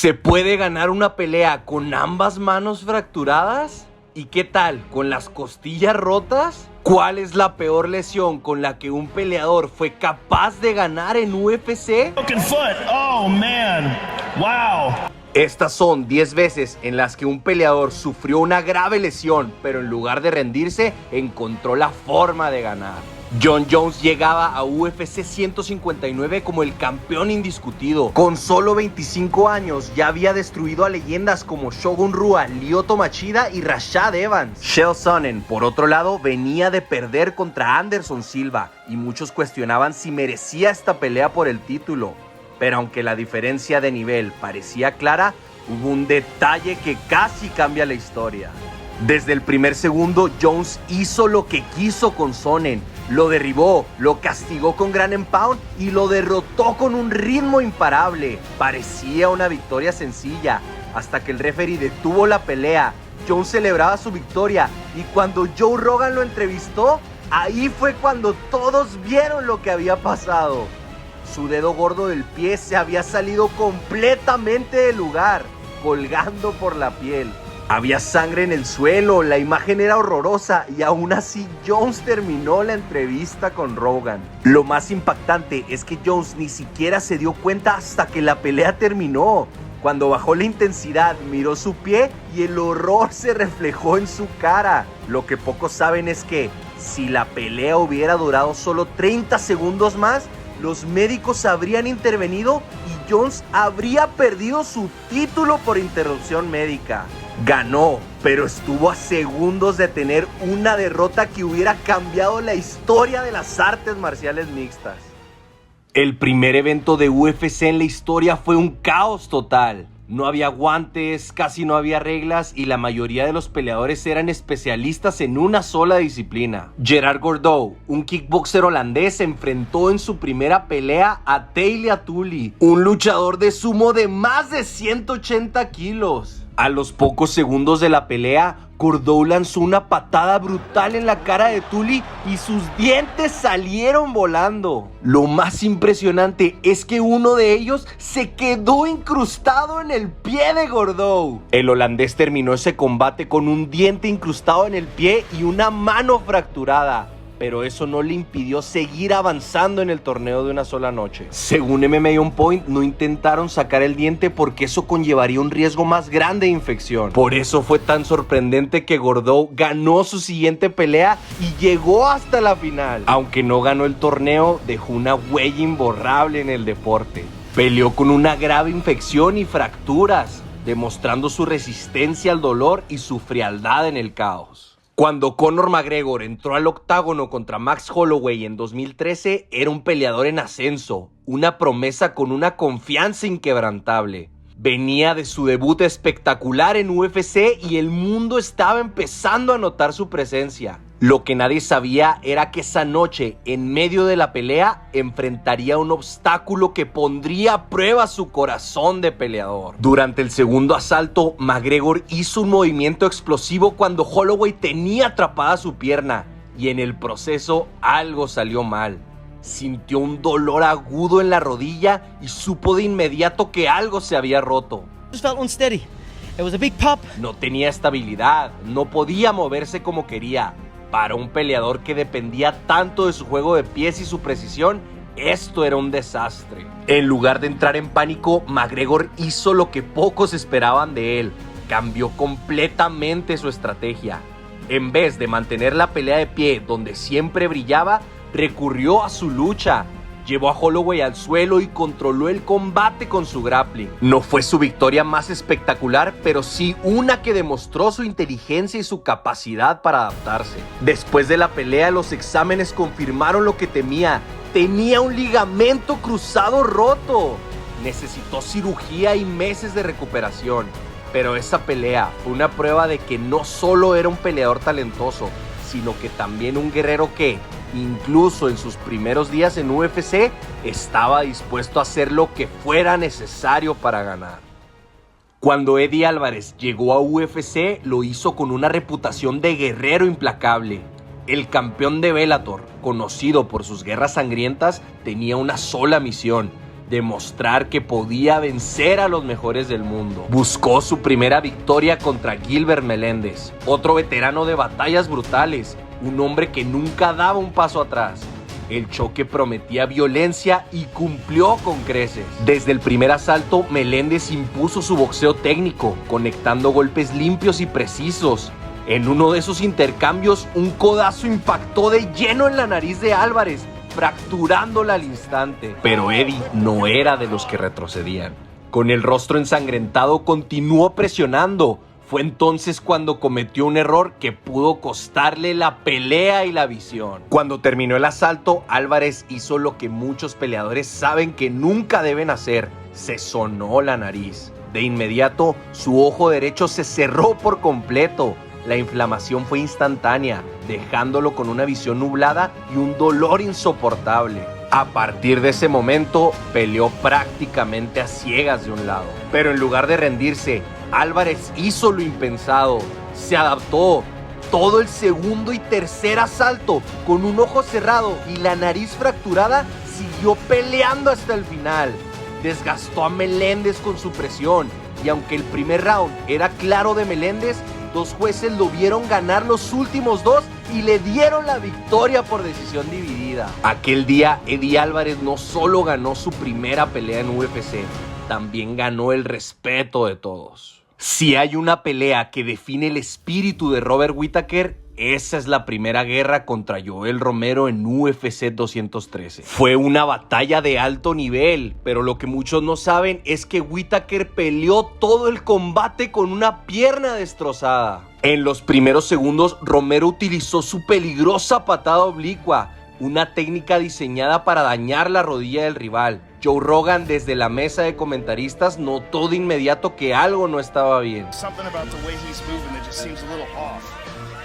¿Se puede ganar una pelea con ambas manos fracturadas? ¿Y qué tal con las costillas rotas? ¿Cuál es la peor lesión con la que un peleador fue capaz de ganar en UFC? Broken foot. Oh, man. Wow. Estas son 10 veces en las que un peleador sufrió una grave lesión, pero en lugar de rendirse, encontró la forma de ganar. Jon Jones llegaba a UFC 159 como el campeón indiscutido. Con solo 25 años ya había destruido a leyendas como Shogun Rua, Lyoto Machida y Rashad Evans. Chael Sonnen, por otro lado, venía de perder contra Anderson Silva y muchos cuestionaban si merecía esta pelea por el título. Pero aunque la diferencia de nivel parecía clara, hubo un detalle que casi cambia la historia. Desde el primer segundo, Jones hizo lo que quiso con Sonnen. Lo derribó, lo castigó con Ground and Pound y lo derrotó con un ritmo imparable. Parecía una victoria sencilla, hasta que el referee detuvo la pelea. Jones celebraba su victoria y cuando Joe Rogan lo entrevistó, ahí fue cuando todos vieron lo que había pasado. Su dedo gordo del pie se había salido completamente del lugar, colgando por la piel. Había sangre en el suelo, la imagen era horrorosa y aún así Jones terminó la entrevista con Rogan. Lo más impactante es que Jones ni siquiera se dio cuenta hasta que la pelea terminó. Cuando bajó la intensidad, miró su pie y el horror se reflejó en su cara. Lo que pocos saben es que si la pelea hubiera durado solo 30 segundos más, los médicos habrían intervenido y Jones habría perdido su título por interrupción médica. Ganó, pero estuvo a segundos de tener una derrota que hubiera cambiado la historia de las artes marciales mixtas. El primer evento de UFC en la historia fue un caos total. No había guantes, casi no había reglas y la mayoría de los peleadores eran especialistas en una sola disciplina. Gerard Gordeau, un kickboxer holandés, se enfrentó en su primera pelea a Taila Tully, un luchador de sumo de más de 180 kilos. A los pocos segundos de la pelea, Gordeau lanzó una patada brutal en la cara de Tully y sus dientes salieron volando. Lo más impresionante es que uno de ellos se quedó incrustado en el pie de Gordeau. El holandés terminó ese combate con un diente incrustado en el pie y una mano fracturada. Pero eso no le impidió seguir avanzando en el torneo de una sola noche. Según MMA On Point, no intentaron sacar el diente porque eso conllevaría un riesgo más grande de infección. Por eso fue tan sorprendente que Gordeau ganó su siguiente pelea y llegó hasta la final. Aunque no ganó el torneo, dejó una huella imborrable en el deporte. Peleó con una grave infección y fracturas, demostrando su resistencia al dolor y su frialdad en el caos. Cuando Conor McGregor entró al octágono contra Max Holloway en 2013, era un peleador en ascenso, una promesa con una confianza inquebrantable. Venía de su debut espectacular en UFC y el mundo estaba empezando a notar su presencia. Lo que nadie sabía era que esa noche, en medio de la pelea, enfrentaría un obstáculo que pondría a prueba su corazón de peleador. Durante el segundo asalto, McGregor hizo un movimiento explosivo cuando Holloway tenía atrapada su pierna y en el proceso algo salió mal. Sintió un dolor agudo en la rodilla y supo de inmediato que algo se había roto. No tenía estabilidad, no podía moverse como quería. Para un peleador que dependía tanto de su juego de pies y su precisión, esto era un desastre. En lugar de entrar en pánico, McGregor hizo lo que pocos esperaban de él. Cambió completamente su estrategia. En vez de mantener la pelea de pie donde siempre brillaba, recurrió a su lucha. Llevó a Holloway al suelo y controló el combate con su grappling. No fue su victoria más espectacular, pero sí una que demostró su inteligencia y su capacidad para adaptarse. Después de la pelea, los exámenes confirmaron lo que temía. Tenía un ligamento cruzado roto. Necesitó cirugía y meses de recuperación. Pero esa pelea fue una prueba de que no solo era un peleador talentoso, sino que también un guerrero que, incluso en sus primeros días en UFC, estaba dispuesto a hacer lo que fuera necesario para ganar. Cuando Eddie Álvarez llegó a UFC, lo hizo con una reputación de guerrero implacable. El campeón de Bellator, conocido por sus guerras sangrientas, tenía una sola misión: demostrar que podía vencer a los mejores del mundo. Buscó su primera victoria contra Gilbert Melendez, otro veterano de batallas brutales, un hombre que nunca daba un paso atrás. El choque prometía violencia y cumplió con creces. Desde el primer asalto, Melendez impuso su boxeo técnico, conectando golpes limpios y precisos. En uno de esos intercambios, un codazo impactó de lleno en la nariz de Álvarez, fracturándola al instante. Pero Eddie no era de los que retrocedían. Con el rostro ensangrentado, continuó presionando. Fue entonces cuando cometió un error que pudo costarle la pelea y la visión. Cuando terminó el asalto, Álvarez hizo lo que muchos peleadores saben que nunca deben hacer: se sonó la nariz. De inmediato, su ojo derecho se cerró por completo. La inflamación fue instantánea, dejándolo con una visión nublada y un dolor insoportable. A partir de ese momento, peleó prácticamente a ciegas de un lado. Pero en lugar de rendirse, Álvarez hizo lo impensado. Se adaptó. Todo el segundo y tercer asalto, con un ojo cerrado y la nariz fracturada, siguió peleando hasta el final. Desgastó a Melendez con su presión, y aunque el primer round era claro de Melendez, dos jueces lo vieron ganar los últimos dos y le dieron la victoria por decisión dividida. Aquel día, Eddie Álvarez no solo ganó su primera pelea en UFC, también ganó el respeto de todos. Si hay una pelea que define el espíritu de Robert Whittaker, esa es la primera guerra contra Yoel Romero en UFC 213. Fue una batalla de alto nivel, pero lo que muchos no saben es que Whittaker peleó todo el combate con una pierna destrozada. En los primeros segundos, Romero utilizó su peligrosa patada oblicua, una técnica diseñada para dañar la rodilla del rival. Joe Rogan, desde la mesa de comentaristas, notó de inmediato que algo no estaba bien.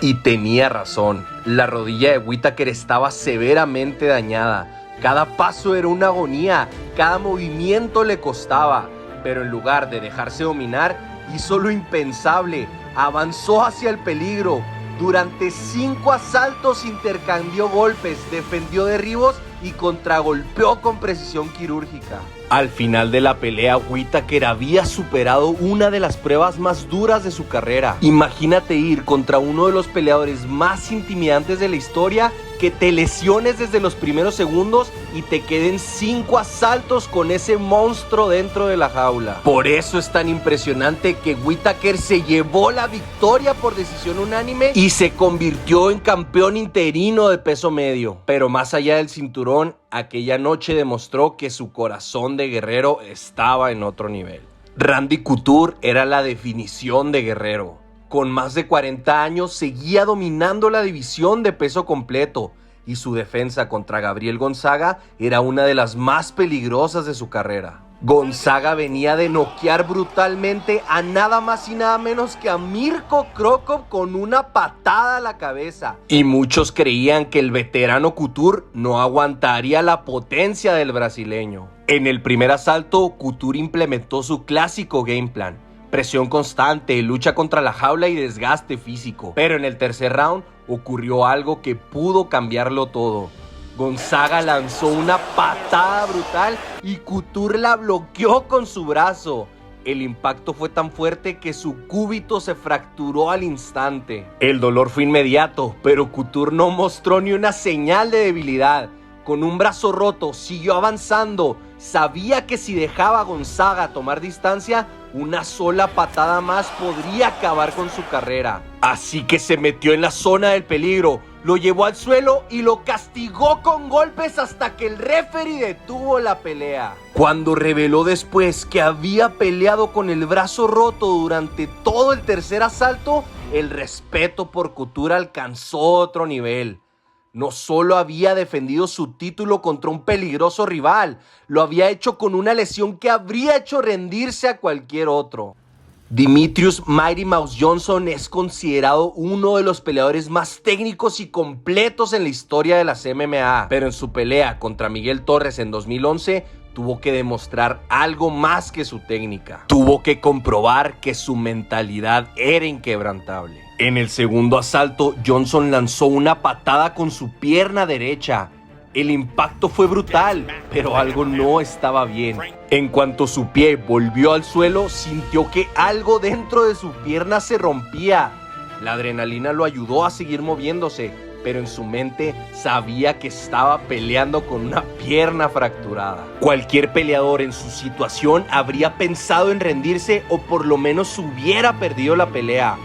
Y tenía razón. La rodilla de Whittaker estaba severamente dañada. Cada paso era una agonía, cada movimiento le costaba. Pero en lugar de dejarse dominar, hizo lo impensable. Avanzó hacia el peligro. Durante 5 asaltos intercambió golpes, defendió derribos y contragolpeó con precisión quirúrgica. Al final de la pelea, Whittaker había superado una de las pruebas más duras de su carrera. Imagínate ir contra uno de los peleadores más intimidantes de la historia, que te lesiones desde los primeros segundos y te queden 5 asaltos con ese monstruo dentro de la jaula. Por eso es tan impresionante que Whittaker se llevó la victoria por decisión unánime y se convirtió en campeón interino de peso medio. Pero más allá del cinturón, aquella noche demostró que su corazón de guerrero estaba en otro nivel. Randy Couture era la definición de guerrero. Con más de 40 años seguía dominando la división de peso completo y su defensa contra Gabriel Gonzaga era una de las más peligrosas de su carrera. Gonzaga venía de noquear brutalmente a nada más y nada menos que a Mirko Cro Cop con una patada a la cabeza. Y muchos creían que el veterano Couture no aguantaría la potencia del brasileño. En el primer asalto, Couture implementó su clásico game plan: presión constante, lucha contra la jaula y desgaste físico. Pero en el tercer round ocurrió algo que pudo cambiarlo todo. Gonzaga lanzó una patada brutal y Couture la bloqueó con su brazo. El impacto fue tan fuerte que su cúbito se fracturó al instante. El dolor fue inmediato, pero Couture no mostró ni una señal de debilidad. Con un brazo roto, siguió avanzando. Sabía que si dejaba a Gonzaga tomar distancia, una sola patada más podría acabar con su carrera. Así que se metió en la zona del peligro, lo llevó al suelo y lo castigó con golpes hasta que el referee detuvo la pelea. Cuando reveló después que había peleado con el brazo roto durante todo el tercer asalto, el respeto por Couture alcanzó otro nivel. No solo había defendido su título contra un peligroso rival, lo había hecho con una lesión que habría hecho rendirse a cualquier otro. Demetrious Mighty Mouse Johnson es considerado uno de los peleadores más técnicos y completos en la historia de las MMA, pero en su pelea contra Miguel Torres en 2011 tuvo que demostrar algo más que su técnica. Tuvo que comprobar que su mentalidad era inquebrantable. En el segundo asalto, Johnson lanzó una patada con su pierna derecha. El impacto fue brutal, pero algo no estaba bien. En cuanto su pie volvió al suelo, sintió que algo dentro de su pierna se rompía. La adrenalina lo ayudó a seguir moviéndose, pero en su mente sabía que estaba peleando con una pierna fracturada. Cualquier peleador en su situación habría pensado en rendirse o por lo menos hubiera perdido la pelea.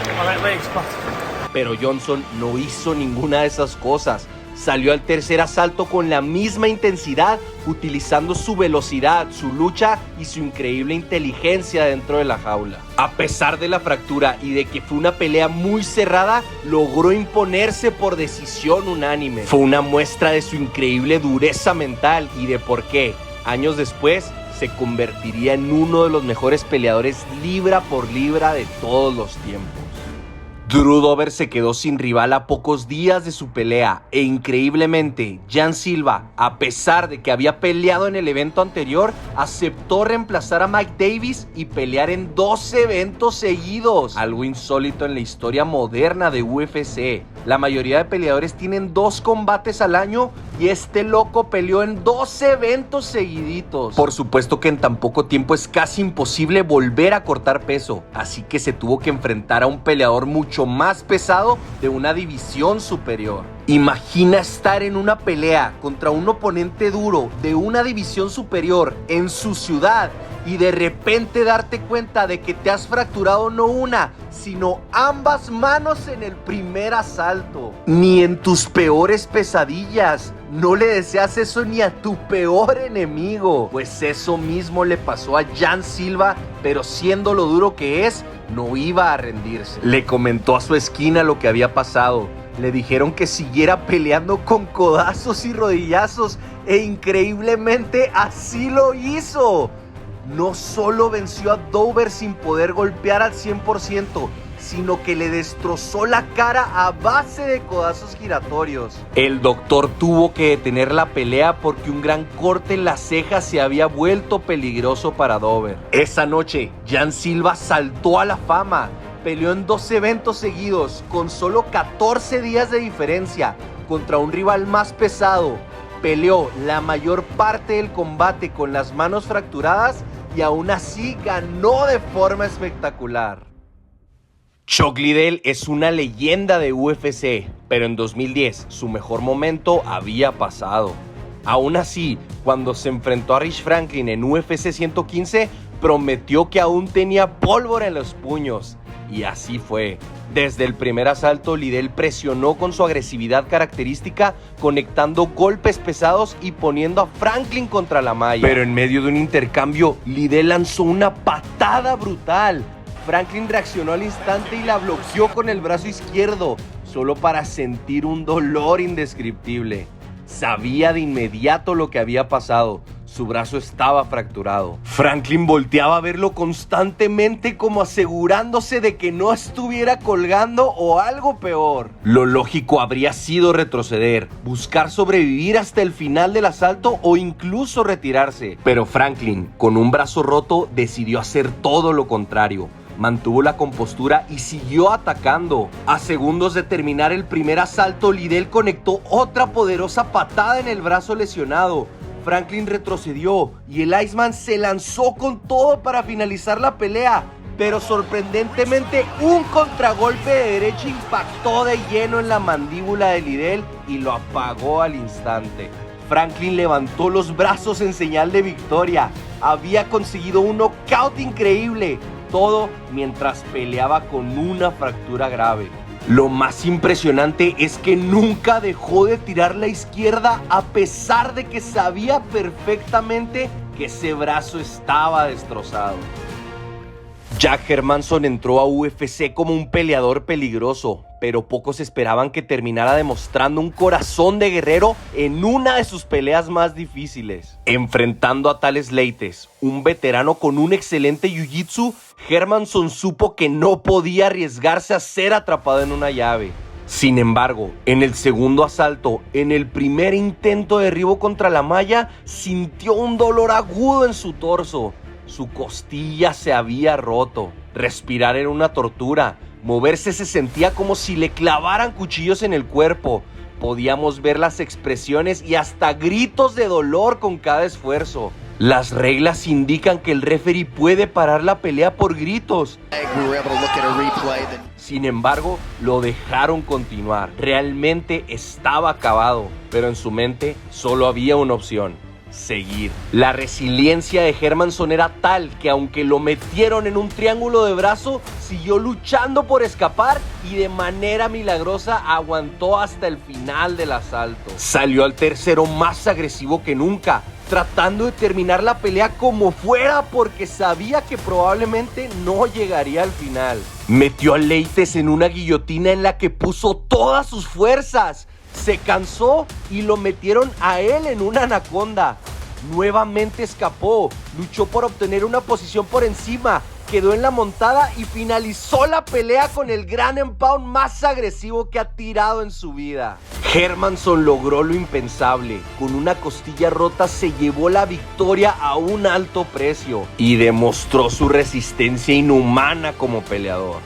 Pero Johnson no hizo ninguna de esas cosas. Salió al tercer asalto con la misma intensidad, utilizando su velocidad, su lucha y su increíble inteligencia dentro de la jaula. A pesar de la fractura y de que fue una pelea muy cerrada, logró imponerse por decisión unánime. Fue una muestra de su increíble dureza mental y de por qué, años después, se convertiría en uno de los mejores peleadores libra por libra de todos los tiempos. Drew Dober se quedó sin rival a pocos días de su pelea e increíblemente, Jan Silva, a pesar de que había peleado en el evento anterior, aceptó reemplazar a Mike Davis y pelear en 2 eventos seguidos. Algo insólito en la historia moderna de UFC. La mayoría de peleadores tienen 2 combates al año y este loco peleó en 2 eventos seguiditos. Por supuesto que en tan poco tiempo es casi imposible volver a cortar peso, así que se tuvo que enfrentar a un peleador mucho más pesado de una división superior. Imagina estar en una pelea contra un oponente duro de una división superior en su ciudad y de repente darte cuenta de que te has fracturado no una, sino ambas manos en el primer asalto. Ni en tus peores pesadillas. No le deseas eso ni a tu peor enemigo. Pues eso mismo le pasó a Jan Silva, pero siendo lo duro que es, no iba a rendirse. Le comentó a su esquina lo que había pasado. Le dijeron que siguiera peleando con codazos y rodillazos e increíblemente así lo hizo. No solo venció a Dober sin poder golpear al 100%, sino que le destrozó la cara a base de codazos giratorios. El doctor tuvo que detener la pelea porque un gran corte en la ceja se había vuelto peligroso para Dober. Esa noche, Jan Silva saltó a la fama. Peleó en 2 eventos seguidos, con solo 14 días de diferencia, contra un rival más pesado. Peleó la mayor parte del combate con las manos fracturadas y aún así ganó de forma espectacular. Chuck Liddell es una leyenda de UFC, pero en 2010 su mejor momento había pasado. Aún así, cuando se enfrentó a Rich Franklin en UFC 115, prometió que aún tenía pólvora en los puños. Y así fue. Desde el primer asalto, Liddell presionó con su agresividad característica, conectando golpes pesados y poniendo a Franklin contra la malla. Pero en medio de un intercambio, Liddell lanzó una patada brutal. Franklin reaccionó al instante y la bloqueó con el brazo izquierdo, solo para sentir un dolor indescriptible. Sabía de inmediato lo que había pasado. Su brazo estaba fracturado. Franklin volteaba a verlo constantemente como asegurándose de que no estuviera colgando o algo peor. Lo lógico habría sido retroceder, buscar sobrevivir hasta el final del asalto o incluso retirarse. Pero Franklin, con un brazo roto, decidió hacer todo lo contrario. Mantuvo la compostura y siguió atacando. A segundos de terminar el primer asalto, Liddell conectó otra poderosa patada en el brazo lesionado. Franklin retrocedió y el Iceman se lanzó con todo para finalizar la pelea, pero sorprendentemente un contragolpe de derecha impactó de lleno en la mandíbula de Liddell y lo apagó al instante. Franklin levantó los brazos en señal de victoria. Había conseguido un knockout increíble, todo mientras peleaba con una fractura grave. Lo más impresionante es que nunca dejó de tirar la izquierda a pesar de que sabía perfectamente que ese brazo estaba destrozado. Jack Hermansson entró a UFC como un peleador peligroso, pero pocos esperaban que terminara demostrando un corazón de guerrero en una de sus peleas más difíciles. Enfrentando a Thales Leites, un veterano con un excelente jiu-jitsu, Hermansson supo que no podía arriesgarse a ser atrapado en una llave. Sin embargo, en el segundo asalto, en el primer intento de derribo contra la malla, sintió un dolor agudo en su torso. Su costilla se había roto. Respirar era una tortura. Moverse se sentía como si le clavaran cuchillos en el cuerpo. podíamos ver las expresiones y hasta gritos de dolor con cada esfuerzo. Las reglas indican que el referee puede parar la pelea por gritos. Sin embargo, lo dejaron continuar. Realmente estaba acabado, pero en su mente solo había una opción: seguir. La resiliencia de Hermansson era tal que aunque lo metieron en un triángulo de brazo, siguió luchando por escapar y de manera milagrosa aguantó hasta el final del asalto. Salió al tercero más agresivo que nunca, tratando de terminar la pelea como fuera porque sabía que probablemente no llegaría al final. Metió a Leites en una guillotina en la que puso todas sus fuerzas. Se cansó y lo metieron a él en una anaconda. Nuevamente escapó, luchó por obtener una posición por encima, quedó en la montada y finalizó la pelea con el gran pound más agresivo que ha tirado en su vida. Hermansson logró lo impensable. Con una costilla rota se llevó la victoria a un alto precio y demostró su resistencia inhumana como peleador.